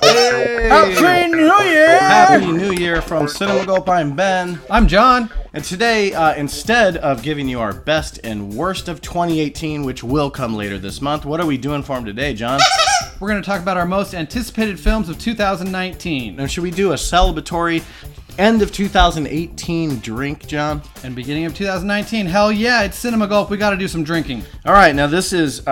Hey. Happy New Year! Happy New Year from Cinema Gulp. I'm Ben. I'm John. And today, instead of giving you our best and worst of 2018, which will come later this month, what are we doing for him today, John? We're going to talk about our most anticipated films of 2019. Now, should we do a celebratory end of 2018 drink, John? And beginning of 2019. Hell yeah, it's Cinema Gulp. We got to do some drinking. All right, now this is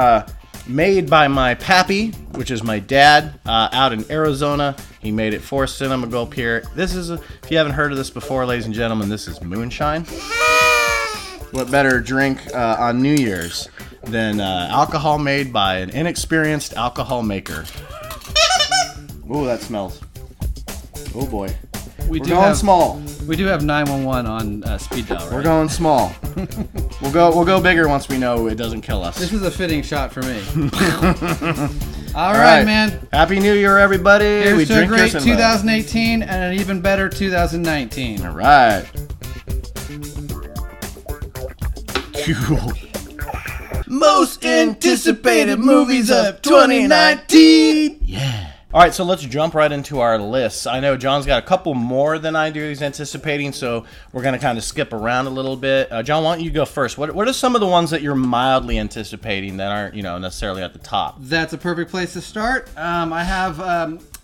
made by my pappy, which is my dad, out in Arizona. He made it for Cinema Gulp here. This is, if you haven't heard of this before, ladies and gentlemen, this is moonshine. What better drink on New Year's than alcohol made by an inexperienced alcohol maker? Ooh, that smells. Oh boy. We're going small. We do have 911 on speed dial, right? We're going small. We'll go bigger once we know it doesn't kill us. This is a fitting shot for me. All right, man. Happy New Year, everybody. Here's to a great 2018 and an even better 2019. All right. Most anticipated movies of 2019. Yeah. All right, so let's jump right into our lists. I know John's got a couple more than I do he's anticipating, so we're going to kind of skip around a little bit. John, why don't you go first? What are some of the ones that you're mildly anticipating that aren't, necessarily at the top? That's a perfect place to start. I have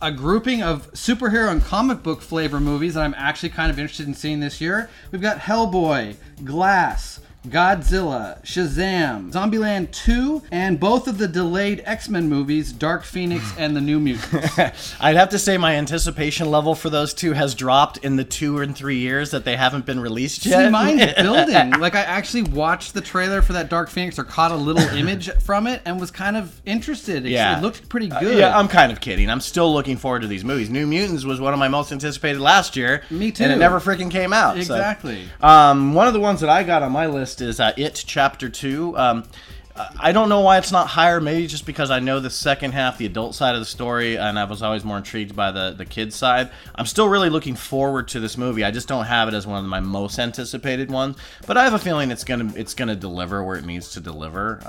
a grouping of superhero and comic book flavor movies that I'm actually kind of interested in seeing this year. We've got Hellboy, Glass, Godzilla, Shazam, Zombieland 2, and both of the delayed X-Men movies, Dark Phoenix and The New Mutants. I'd have to say my anticipation level for those two has dropped in the 2 and 3 years that they haven't been released yet. See, mine's building. Like, I actually watched the trailer for that Dark Phoenix, or caught a little image from it, and was kind of interested. It looked pretty good. Yeah, I'm kind of kidding. I'm still looking forward to these movies. New Mutants was one of my most anticipated last year. Me too. And it never freaking came out. Exactly. So. One of the ones that I got on my list is It Chapter 2. I don't know why it's not higher, maybe just because I know the second half, the adult side of the story, and I was always more intrigued by the kids side. I'm still really looking forward to this movie. I just don't have it as one of my most anticipated ones, but I have a feeling it's gonna deliver where it needs to deliver.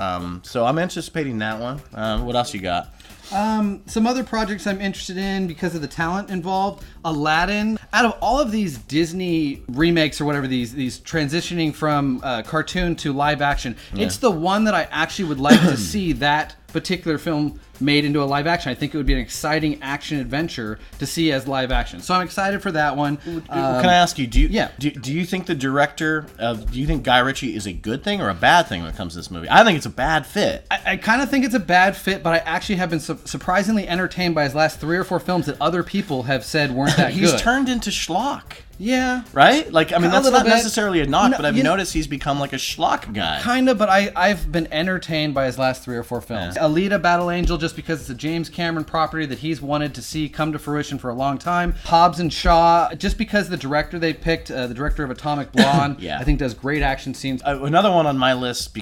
So I'm anticipating that one. What else you got? Some other projects I'm interested in because of the talent involved. Aladdin. Out of all of these Disney remakes or whatever, these transitioning from cartoon to live action, it's the one that I actually would like to see that particular film made into a live action. I think it would be an exciting action adventure to see as live action. So I'm excited for that one. Can I ask you, do you think the director do you think Guy Ritchie is a good thing or a bad thing when it comes to this movie? I think it's a bad fit. I kind of think it's a bad fit, but I actually have been surprisingly entertained by his last 3 or 4 films that other people have said weren't that good. He's turned into schlock. Yeah. Right? Like, I mean, that's not necessarily a knock, but I've noticed he's become like a schlock guy. Kind of, but I've been entertained by his last 3 or 4 films. Yeah. Alita, Battle Angel, just because it's a James Cameron property that he's wanted to see come to fruition for a long time. Hobbs and Shaw, just because the director they picked, the director of Atomic Blonde, I think does great action scenes. Another one on my list,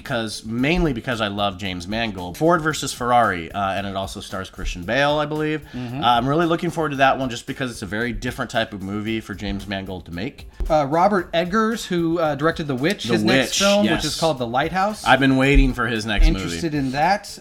mainly because I love James Mangold, Ford versus Ferrari, and it also stars Christian Bale, I believe. Mm-hmm. I'm really looking forward to that one just because it's a very different type of movie for James Mangold to make. Robert Eggers, who directed The Witch, next film, which is called The Lighthouse. I've been waiting for his next movie. Interested in that.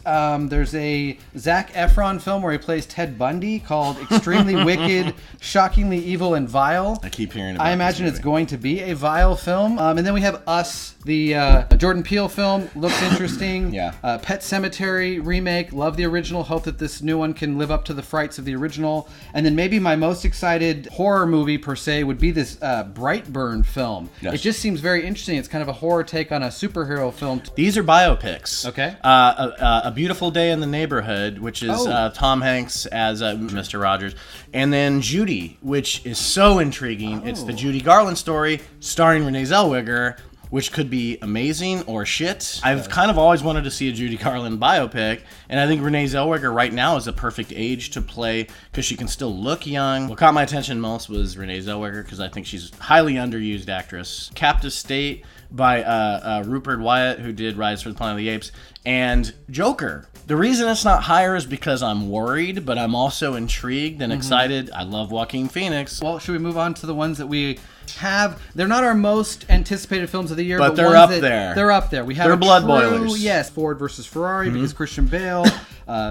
There's a Zac Efron film where he plays Ted Bundy called Extremely Wicked, Shockingly Evil, and Vile. I keep hearing about I imagine it's going to be a vile film. And then we have Us, the Jordan Peele film. Looks interesting. Pet Sematary remake. Love the original. Hope that this new one can live up to the frights of the original. And then maybe my most excited horror movie per se would be this Brightburn film. Yes. It just seems very interesting. It's kind of a horror take on a superhero film. These are biopics. Okay. A Beautiful Day in the Neighborhood, which is Tom Hanks as Mr. Rogers, and then Judy, which is so intriguing. It's the Judy Garland story starring Renee Zellweger, which could be amazing or shit. I've kind of always wanted to see a Judy Garland biopic, and I think Renee Zellweger right now is a perfect age to play because she can still look young. What caught my attention most was Renee Zellweger because I think she's a highly underused actress. Captive State by Rupert Wyatt, who did Rise from the Planet of the Apes, and Joker. The reason it's not higher is because I'm worried, but I'm also intrigued and excited. I love Joaquin Phoenix. Well, should we move on to the ones that we have? They're not our most anticipated films of the year, but they're up there. They're up there. We have they're blood boilers. Yes, Ford versus Ferrari because Christian Bale.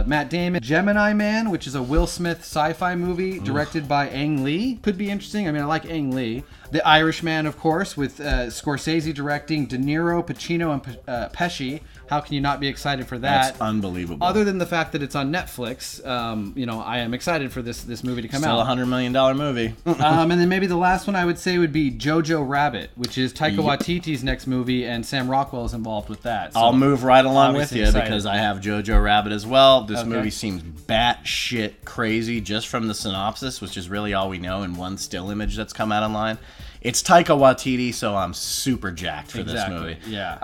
Matt Damon, Gemini Man, which is a Will Smith sci-fi movie directed by Ang Lee. Could be interesting. I mean, I like Ang Lee. The Irishman, of course, with Scorsese directing, De Niro, Pacino, and Pesci. How can you not be excited for that? That's unbelievable. Other than the fact that it's on Netflix, I am excited for this movie to come Still out. $100 million movie. And then maybe the last one I would say would be Jojo Rabbit, which is Taika Waititi's next movie, and Sam Rockwell is involved with that. So I'll move right along with you excited. because I have Jojo Rabbit as well. This movie seems batshit crazy just from the synopsis, which is really all we know in one still image that's come out online. It's Taika Waititi, so I'm super jacked for this movie. Yeah.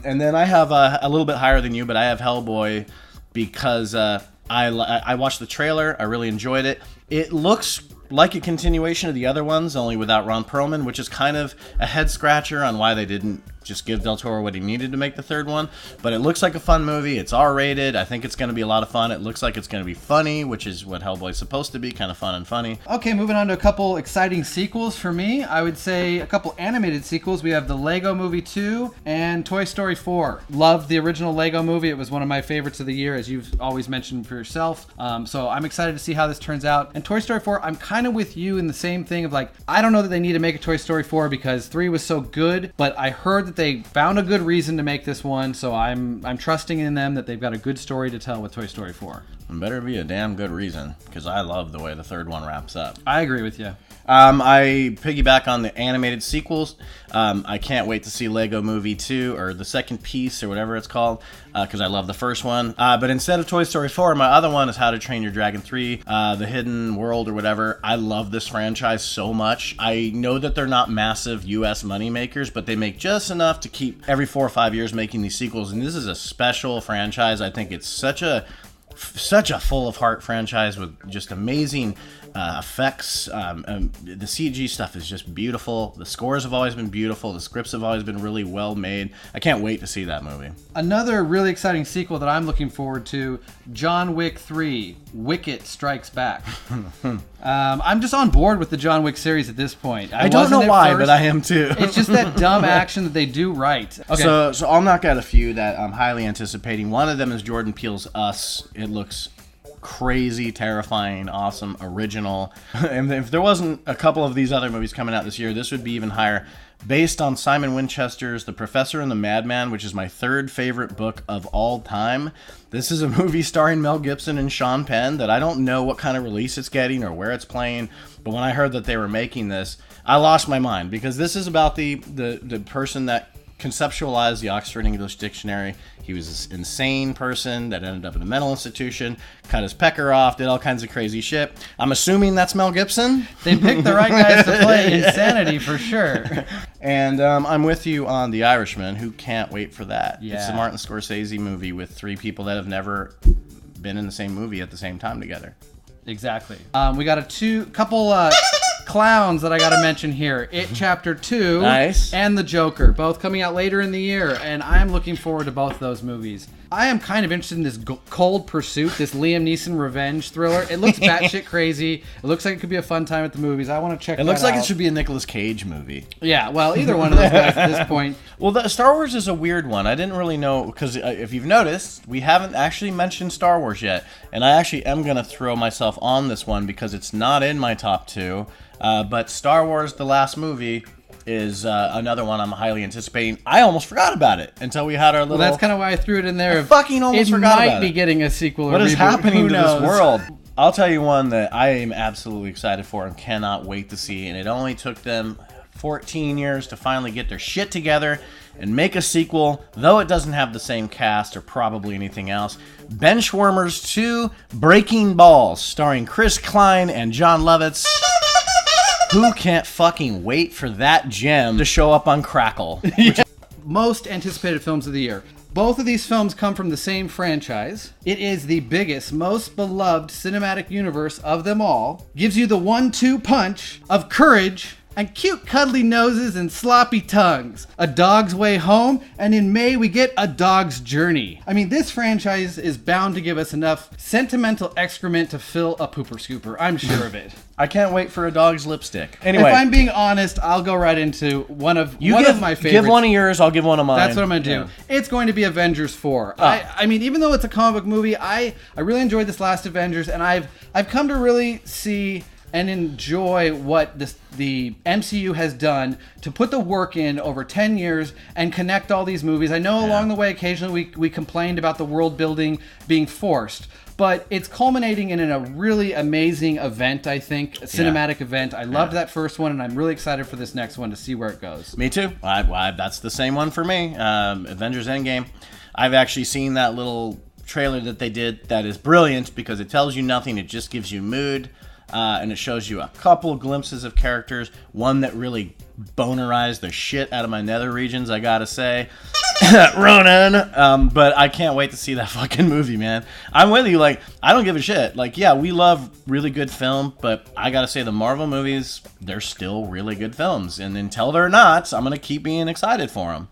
And then I have a little bit higher than you, but I have Hellboy because I watched the trailer. I really enjoyed it. It looks like a continuation of the other ones, only without Ron Perlman, which is kind of a head scratcher on why they didn't just give Del Toro what he needed to make the third one. But it looks like a fun movie. It's R-rated. I think it's going to be a lot of fun. It looks like it's going to be funny, which is what Hellboy's supposed to be, kind of fun and funny. Okay, moving on to a couple exciting sequels for me. I would say a couple animated sequels. We have the Lego Movie 2 and Toy Story 4. Loved the original Lego Movie. It was one of my favorites of the year, as you've always mentioned for yourself. So I'm excited to see how this turns out. And Toy Story 4, I'm kind of with you in the same thing of like, I don't know that they need to make a Toy Story 4 because 3 was so good, but I heard that they found a good reason to make this one, so I'm trusting in them that they've got a good story to tell with Toy Story 4. It better be a damn good reason, because I love the way the third one wraps up. I agree with you. I piggyback on the animated sequels. I can't wait to see Lego Movie 2, or the second piece, or whatever it's called, because I love the first one. But instead of Toy Story 4, my other one is How to Train Your Dragon 3, The Hidden World, or whatever. I love this franchise so much. I know that they're not massive U.S. money makers, but they make just enough to keep every 4 or 5 years making these sequels, and this is a special franchise. I think it's such a full of heart franchise with just amazing effects. The CG stuff is just beautiful. The scores have always been beautiful. The scripts have always been really well made. I can't wait to see that movie. Another really exciting sequel that I'm looking forward to, John Wick 3, Wicket Strikes Back. I'm just on board with the John Wick series at this point. I don't know why, but I am too. It's just that dumb action that they do right. Okay. So I'll knock out a few that I'm highly anticipating. One of them is Jordan Peele's Us. It looks crazy, terrifying, awesome, original. And if there wasn't a couple of these other movies coming out this year, this would be even higher. Based on Simon Winchester's The Professor and the Madman, which is my third favorite book of all time. This is a movie starring Mel Gibson and Sean Penn that I don't know what kind of release it's getting or where it's playing, but when I heard that they were making this, I lost my mind, because this is about the person that conceptualized the Oxford English Dictionary. He was this insane person that ended up in a mental institution, cut his pecker off, did all kinds of crazy shit. I'm assuming that's Mel Gibson. They picked the right guys to play insanity for sure. And I'm with you on The Irishman. Who can't wait for that? Yeah. It's a Martin Scorsese movie with 3 people that have never been in the same movie at the same time together. Exactly. We got a couple clowns that I got to mention here. It Chapter 2 Nice. and The Joker, both coming out later in the year, and I'm looking forward to both those movies. I am kind of interested in this Cold Pursuit, this Liam Neeson revenge thriller. It looks batshit crazy. It looks like it could be a fun time at the movies. I want to check it out. It looks like it should be a Nicolas Cage movie. Yeah, well, either one of those guys at this point. Well, the Star Wars is a weird one. I didn't really know, because if you've noticed, we haven't actually mentioned Star Wars yet. And I actually am going to throw myself on this one because it's not in my top 2. But Star Wars, the last movie, is another one I'm highly anticipating. I almost forgot about it until we had our little... Well, that's kind of why I threw it in there. I fucking almost forgot about it. It might be getting a sequel or What is reboot. happening Who to knows? this world? I'll tell you one that I am absolutely excited for and cannot wait to see. And it only took them 14 years to finally get their shit together and make a sequel, though it doesn't have the same cast or probably anything else. Benchwarmers 2 Breaking Balls, starring Chris Klein and John Lovitz. Who can't fucking wait for that gem to show up on Crackle? Most anticipated films of the year. Both of these films come from the same franchise. It is the biggest, most beloved cinematic universe of them all. Gives you the 1-2 punch of courage and cute cuddly noses and sloppy tongues. A Dog's Way Home, and in May we get A Dog's Journey. I mean, this franchise is bound to give us enough sentimental excrement to fill a pooper scooper. I'm sure of it. I can't wait for A Dog's Lipstick. Anyway, if I'm being honest, I'll go right into one of my favorites. Give one of yours, I'll give one of mine. That's what I'm going to do. Yeah. It's going to be Avengers 4. I mean, even though it's a comic book movie, I really enjoyed this last Avengers, and I've come to really see and enjoy what the MCU has done to put the work in over 10 years and connect all these movies. I know along the way, occasionally we complained about the world building being forced, but it's culminating in a really amazing event, I think, a cinematic event. I loved that first one, and I'm really excited for this next one to see where it goes. Me too. That's the same one for me. Avengers Endgame. I've actually seen that little trailer that they did that is brilliant because it tells you nothing. It just gives you mood. And it shows you a couple glimpses of characters. One that really bonerized the shit out of my nether regions, I gotta say. Ronan. But I can't wait to see that fucking movie, man. I'm with you. Like, I don't give a shit. Like, yeah, we love really good film, but I gotta say the Marvel movies, they're still really good films. And until they're not, I'm gonna keep being excited for them.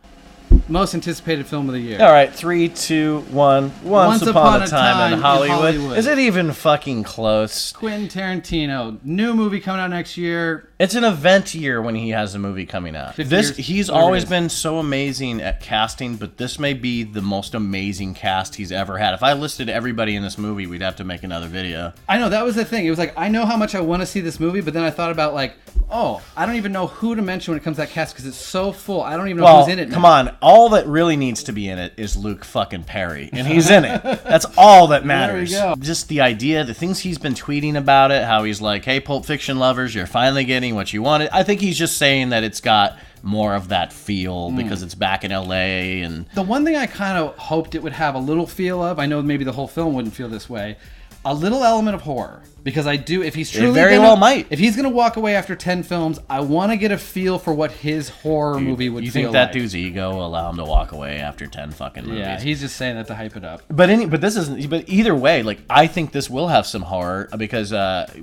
Most anticipated film of the year. All right, 3, 2, 1. Once upon a time in Hollywood. Is it even fucking close? Quentin Tarantino, new movie coming out next year. It's an event year when he has a movie coming out. He's always been so amazing at casting, but this may be the most amazing cast he's ever had. If I listed everybody in this movie, we'd have to make another video. I know, that was the thing. It was like, I know how much I want to see this movie, but then I thought about like, oh, I don't even know who to mention when it comes to that cast because it's so full. I don't even know who's in it now. Come on. All that really needs to be in it is Luke fucking Perry, and he's in it. That's all that matters. There we go. Just the idea, the things he's been tweeting about it, how he's like, hey, Pulp Fiction lovers, you're finally getting what you wanted. I think he's just saying that it's got more of that feel because it's back in LA. And the one thing I kind of hoped it would have a little feel of, I know maybe the whole film wouldn't feel this way, a little element of horror. Because I do, if he's truly if he's gonna walk away after 10 films, I want to get a feel for what his horror movie would feel like. You think that dude's ego will allow him to walk away after 10 fucking movies? Yeah, he's just saying that to hype it up. But either way, like, I think this will have some horror because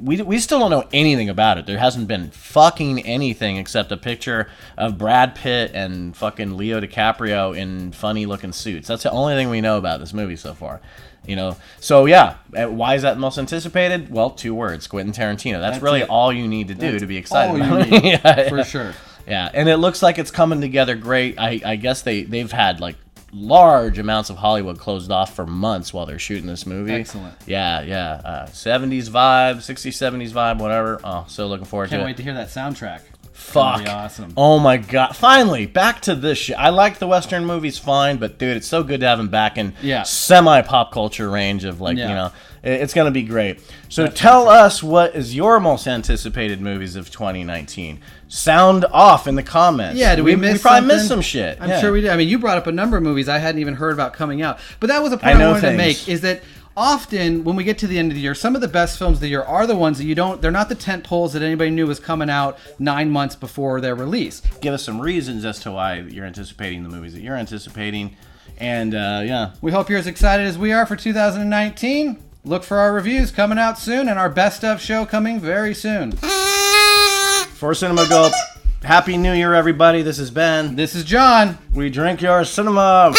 we still don't know anything about it. There hasn't been fucking anything except a picture of Brad Pitt and fucking Leo DiCaprio in funny looking suits. That's the only thing we know about this movie so far. You know, so yeah, why is that most anticipated? Well, 2 words: Quentin Tarantino. That's really all you need to do to be excited about it. Yeah, for sure. Yeah, and it looks like it's coming together great. I guess they've had like large amounts of Hollywood closed off for months while they're shooting this movie. Excellent. Yeah. 70s vibe, 60s, 70s vibe, whatever. Oh, so looking forward to it. Can't wait to hear that soundtrack. Fuck. Be awesome. Oh my god. Finally, back to this shit. I like the Western movies fine, but dude, it's so good to have him back in semi-pop culture range of like, you know, it's going to be great. So tell us, what is your most anticipated movies of 2019? Sound off in the comments. Yeah, we probably missed some shit. I'm sure we did. I mean, you brought up a number of movies I hadn't even heard about coming out. But that was a point I wanted to make, is that often when we get to the end of the year, some of the best films of the year are the ones that they're not the tent poles that anybody knew was coming out 9 months before their release. Give us some reasons as to why you're anticipating the movies that you're anticipating. And we hope you're as excited as we are for 2019. Look for our reviews coming out soon and our best of show coming very soon. For Cinema Gulp, Happy New Year, everybody. This is Ben. This is John. We drink your cinema.